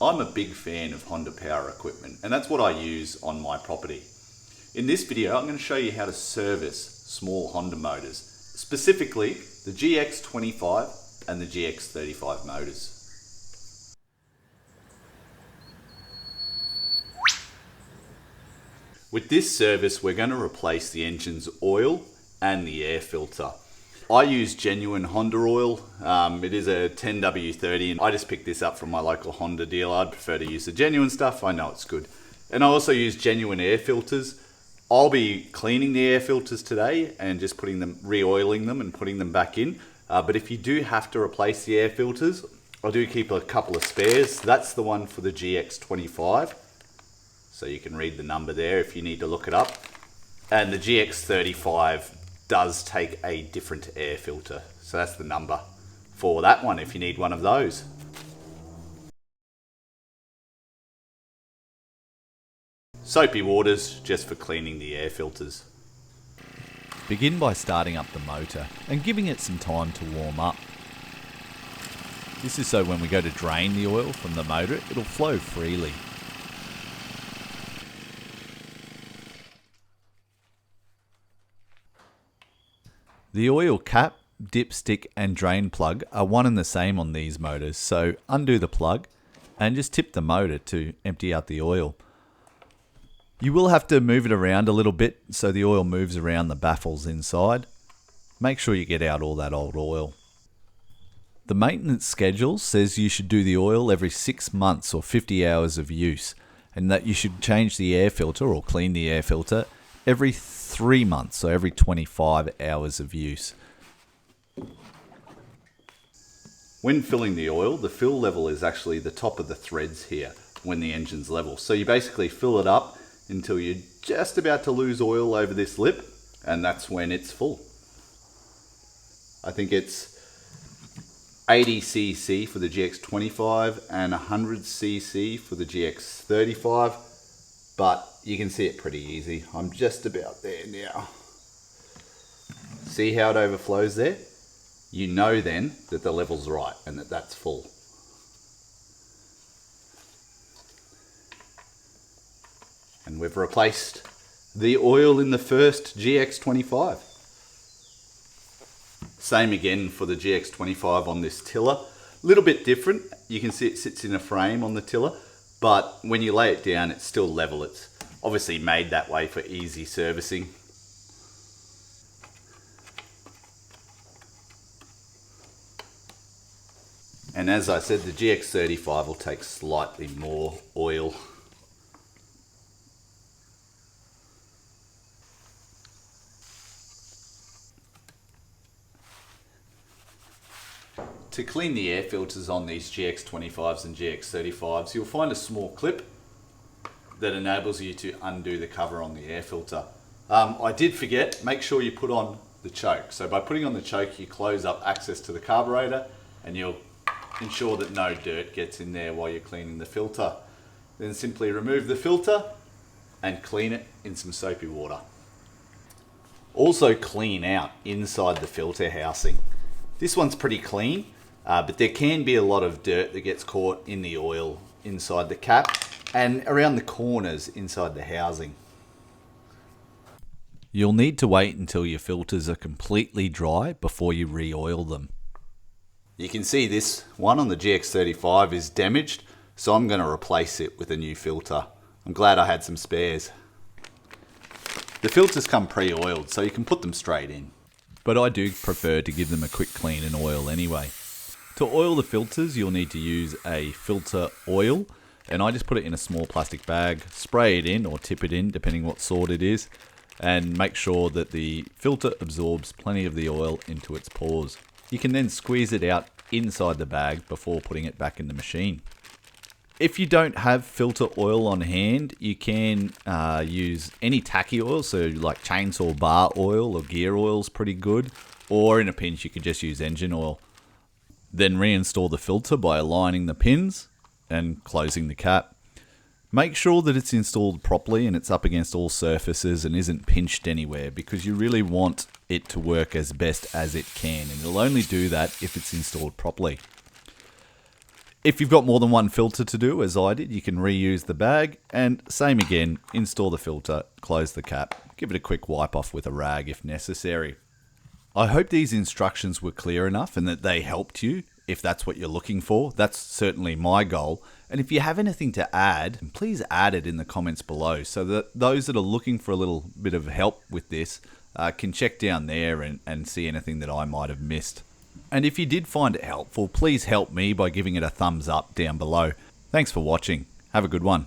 I'm a big fan of Honda power equipment, and that's what I use on my property. In this video, I'm going to show you how to service small Honda motors, specifically the GX25 and the GX35 motors. With this service, we're going to replace the engine's oil and the air filter. I use genuine Honda oil. It is a 10W30 and I just picked this up from my local Honda dealer. I'd prefer to use the genuine stuff. I know it's good. And I also use genuine air filters. I'll be cleaning the air filters today and just re-oiling them and putting them back in. But if you do have to replace the air filters, I do keep a couple of spares. That's the one for the GX25. So you can read the number there if you need to look it up. And the GX35 does take a different air filter. So that's the number for that one if you need one of those. Soapy waters just for cleaning the air filters. Begin by starting up the motor and giving it some time to warm up. This is so when we go to drain the oil from the motor, it'll flow freely. The oil cap, dipstick and drain plug are one and the same on these motors, so undo the plug and just tip the motor to empty out the oil. You will have to move it around a little bit so the oil moves around the baffles inside. Make sure you get out all that old oil. The maintenance schedule says you should do the oil every 6 months or 50 hours of use, and that you should change the air filter or clean the air filter every 3 months, so every 25 hours of use. When filling the oil, the fill level is actually the top of the threads here when the engine's level. So you basically fill it up until you're just about to lose oil over this lip, and that's when it's full. I think it's 80cc for the GX25 and 100cc for the GX35, but you can see it pretty easy. I'm just about there now. See how it overflows there? You know then that the level's right and that that's full. And we've replaced the oil in the first GX25. Same again for the GX25 on this tiller. A little bit different. You can see it sits in a frame on the tiller, but when you lay it down, it's still level. It's obviously made that way for easy servicing. And as I said, the GX35 will take slightly more oil. To clean the air filters on these GX25s and GX35s, you'll find a small clip that enables you to undo the cover on the air filter. I did forget, make sure you put on the choke. So by putting on the choke, you close up access to the carburetor and you'll ensure that no dirt gets in there while you're cleaning the filter. Then simply remove the filter and clean it in some soapy water. Also clean out inside the filter housing. This one's pretty clean, but there can be a lot of dirt that gets caught in the oil inside the cap and around the corners inside the housing. You'll need to wait until your filters are completely dry before you re-oil them. You can see this one on the GX35 is damaged, so I'm going to replace it with a new filter. I'm glad I had some spares. The filters come pre-oiled, so you can put them straight in. But I do prefer to give them a quick clean and oil anyway. To oil the filters, you'll need to use a filter oil, and I just put it in a small plastic bag, spray it in or tip it in depending what sort it is, and make sure that the filter absorbs plenty of the oil into its pores. You can then squeeze it out inside the bag before putting it back in the machine. If you don't have filter oil on hand, you can use any tacky oil, so like chainsaw bar oil or gear oil is pretty good, or in a pinch you could just use engine oil. Then reinstall the filter by aligning the pins and closing the cap. Make sure that it's installed properly and it's up against all surfaces and isn't pinched anywhere, because you really want it to work as best as it can, and it'll only do that if it's installed properly. If you've got more than one filter to do, as I did, you can reuse the bag. And same again, install the filter, close the cap, give it a quick wipe off with a rag if necessary. I hope these instructions were clear enough and that they helped you if that's what you're looking for. That's certainly my goal. And if you have anything to add, please add it in the comments below so that those that are looking for a little bit of help with this can check down there and see anything that I might have missed. And if you did find it helpful, please help me by giving it a thumbs up down below. Thanks for watching. Have a good one.